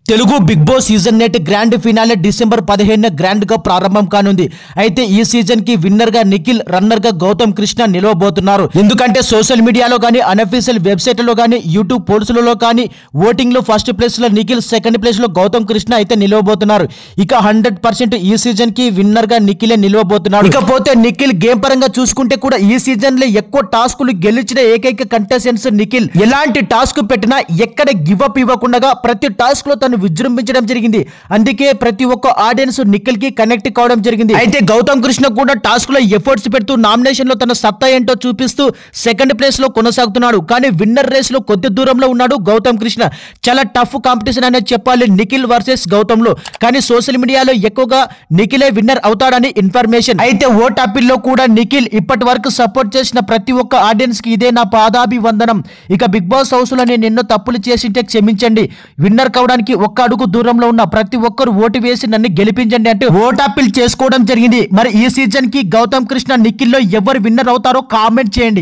Telugu big boss season 8 grand finale December 15న grand గా ప్రారంభం కానుంది. అయితే ఈ సీజన్ కి విన్నర్ గా నిఖిల్, రన్నర్ గా గౌతమ్ కృష్ణ నిలవబోతున్నారు. ఎందుకంటే సోషల్ మీడియాలో గానీ, అన్అఫీషియల్ వెబ్సైట్లలో గానీ, యూట్యూబ్ పోల్స్లలో కానీ ఓటింగ్ లో ఫస్ట్ ప్లేస్ లో నిఖిల్, సెకండ్ ప్లేస్ లో గౌతమ్ కృష్ణ అయితే నిలవబోతున్నారు. ఇక 100% ఈ సీజన్ కి విన్నర్ గా నిఖిలే నిలవబోతున్నారు. ఇకపోతే నిఖిల్ గేమ్ పరంగా చూసుకుంటే కూడా ఈ సీజన్ లో ఎక్కువ టాస్కులు గెలిచిన ఏకైక కంటెస్టెంట్స్ నిఖిల్. ఎలాంటి టాస్క్ పెట్టినా ఎక్కడ గివ్ అప్ ఇవ్వకుండా ప్రతి టాస్క్ లో తను విజృంభించడం జరిగింది. అందుకే ప్రతి ఒక్క ఆడియన్స్ నిఖిల్ కి కనెక్ట్ కావడం జరిగింది. అయితే గౌతమ్ కృష్ణ కూడా టాస్క్ లో ఎఫర్ట్స్ పెడుతూ నామినేషన్ లో తన సత్తా ఏంటో చూపిస్తూ సెకండ్ ప్లేస్ లో కొనసాగుతున్నాడు. కానీ విన్నర్ రేస్ లో కొద్ది దూరంలో ఉన్నాడు గౌతమ్ కృష్ణ. చాలా టఫ్ కాంపిటీషన్ అనేది చెప్పాలి నిఖిల్ వర్సెస్ గౌతమ్ లో. కానీ సోషల్ మీడియాలో ఎక్కువగా నిఖిలే విన్నర్ అవుతాడని ఇన్ఫర్మేషన్. అయితే ఓట్ అప్పీల్ లో కూడా నిఖిల్ ఇప్పటి వరకు సపోర్ట్ చేసిన ప్రతి ఒక్క ఆడియన్స్ కి ఇదే నా పాదాభివందనం. ఇక బిగ్ బాస్ హౌస్ లో నేను ఎన్నో తప్పులు చేసింటే క్షమించండి. విన్నర్ కావడానికి ఒక్క అడుగు దూరంలో ఉన్న ప్రతి ఒక్కరు ఓటు వేసి నన్ను గెలిపించండి అంటూ ఓట్ అప్పీల్ చేసుకోవడం జరిగింది. మరి ఈ సీజన్ కి గౌతమ్ కృష్ణ, నిఖిల్ లో ఎవరు విన్నర్ అవుతారో కామెంట్ చేయండి.